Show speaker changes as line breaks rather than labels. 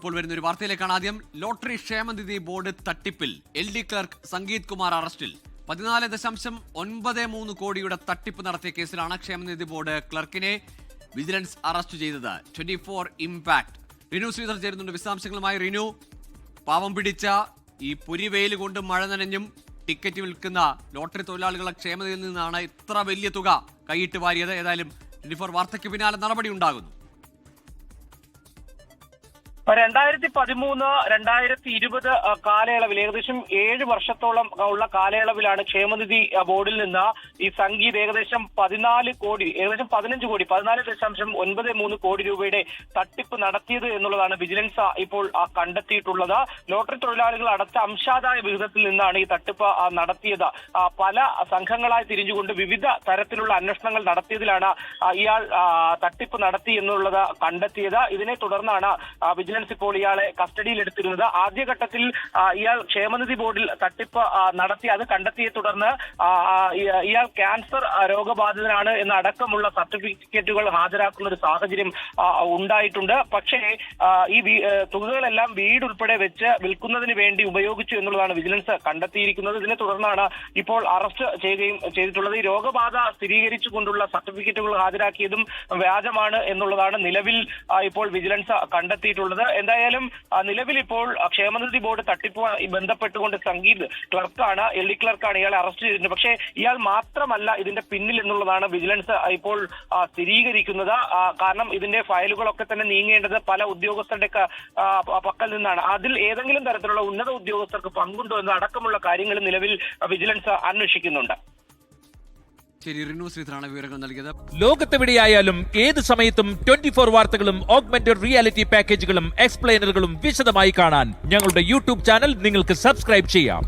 ഇപ്പോൾ വരുന്ന ഒരു വാർത്തയിലേക്കാണ് ആദ്യം. ലോട്ടറി ക്ഷേമനിധി ബോർഡ് തട്ടിപ്പിൽ LD ക്ലർക്ക് സംഗീത് കുമാർ അറസ്റ്റിൽ. 14.93 കോടിയുടെ തട്ടിപ്പ് നടത്തിയ കേസിലാണ് ക്ഷേമനിധി ബോർഡ് ക്ലർക്കിനെ വിജിലൻസ് അറസ്റ്റ് ചെയ്തത്. 24 ഇംപാക്ട്. റിനു ശ്രീധർ ചേരുന്നുണ്ട് വിശദാംശങ്ങളുമായി. റിനു, പാവം പിടിച്ച ഈ പൊരിവെയിൽ കൊണ്ട് മഴ നനഞ്ഞും ടിക്കറ്റ് വിൽക്കുന്ന ലോട്ടറി തൊഴിലാളികളുടെ ക്ഷേമനിധിയിൽ നിന്നാണ് ഇത്ര വലിയ തുക കൈയിട്ട് വാരിയത്. ഏതായാലും 24 വാർത്തയ്ക്ക് പിന്നാലെ നടപടി ഉണ്ടാകുന്നു.
2013-2020 കാലയളവിൽ ഏകദേശം 7 വർഷത്തോളം ഉള്ള കാലയളവിലാണ് ക്ഷേമനിധി ബോർഡിൽ നിന്ന് ഈ സംഗീത് ഏകദേശം 15 കോടി 14.93 കോടി രൂപയുടെ തട്ടിപ്പ് നടത്തിയത് എന്നുള്ളതാണ് വിജിലൻസ് ഇപ്പോൾ കണ്ടെത്തിയിട്ടുള്ളത്. ലോട്ടറി തൊഴിലാളികൾ അടച്ച അംശാദായ വിഹിതത്തിൽ നിന്നാണ് ഈ തട്ടിപ്പ് നടത്തിയത്. പല സംഘങ്ങളായി തിരിഞ്ഞുകൊണ്ട് വിവിധ തരത്തിലുള്ള അന്വേഷണങ്ങൾ നടത്തിയതിലാണ് ഇയാൾ തട്ടിപ്പ് നടത്തി എന്നുള്ളത് കണ്ടെത്തിയത്. ഇതിനെ തുടർന്നാണ് വിജിലൻസ് ഇപ്പോൾ ഇയാളെ കസ്റ്റഡിയിലെടുത്തിരുന്നത്. ആദ്യഘട്ടത്തിൽ ഇയാൾ ക്ഷേമനിധി ബോർഡിൽ തട്ടിപ്പ് നടത്തി. അത് കണ്ടെത്തിയെ തുടർന്ന് ഇയാൾ ക്യാൻസർ രോഗബാധിതനാണ് എന്ന അടക്കമുള്ള സർട്ടിഫിക്കറ്റുകൾ ഹാജരാക്കുന്ന ഒരു സാഹചര്യം ഉണ്ടായിട്ടുണ്ട്. പക്ഷേ ഈ തുകകളെല്ലാം വീട് ഉൾപ്പെടെ വെച്ച് വിൽക്കുന്നതിന് വേണ്ടി ഉപയോഗിച്ചു എന്നുള്ളതാണ് വിജിലൻസ് കണ്ടെത്തിയിരിക്കുന്നത്. ഇതിനെ തുടർന്നാണ് ഇപ്പോൾ അറസ്റ്റ് ചെയ്യുകയും ചെയ്തിട്ടുള്ളത്. ഈ രോഗബാധ സ്ഥിരീകരിച്ചുകൊണ്ടുള്ള സർട്ടിഫിക്കറ്റുകൾ ഹാജരാക്കിയതും വ്യാജമാണ് എന്നുള്ളതാണ് നിലവിൽ ഇപ്പോൾ വിജിലൻസ് കണ്ടെത്തിയിട്ടുള്ളത്. എന്തായാലും നിലവിൽ ഇപ്പോൾ ക്ഷേമനിധി ബോർഡ് തട്ടിപ്പുമായി ബന്ധപ്പെട്ടുകൊണ്ട് സംഗീത് ക്ലർക്കാണ്, LD ക്ലർക്കാണ് ഇയാളെ അറസ്റ്റ് ചെയ്തിട്ടുണ്ട്. പക്ഷേ ഇയാൾ മാത്രമല്ല ഇതിന്റെ പിന്നിൽ എന്നുള്ളതാണ് വിജിലൻസ് ഇപ്പോൾ സ്ഥിരീകരിക്കുന്നത്. കാരണം ഇതിന്റെ ഫയലുകളൊക്കെ തന്നെ നീങ്ങേണ്ടത് പല ഉദ്യോഗസ്ഥരുടെ പക്കൽ നിന്നാണ്. അതിൽ ഏതെങ്കിലും തരത്തിലുള്ള ഉന്നത ഉദ്യോഗസ്ഥർക്ക് പങ്കുണ്ടോ എന്ന അടക്കമുള്ള കാര്യങ്ങൾ നിലവിൽ വിജിലൻസ് അന്വേഷിക്കുന്നുണ്ട്.
ശരി, റിനു ശ്രീധറാണ് വിവരങ്ങൾ നൽകിയത്.
ലോകത്തെവിടെയായാലും ഏത് സമയത്തും 24 വാർത്തകളും ഓഗ്മെന്റഡ് റിയാലിറ്റി പാക്കേജുകളും എക്സ്പ്ലെയിനറുകളും വിശദമായി കാണാൻ ഞങ്ങളുടെ YouTube ചാനൽ നിങ്ങൾക്ക് സബ്സ്ക്രൈബ് ചെയ്യാം.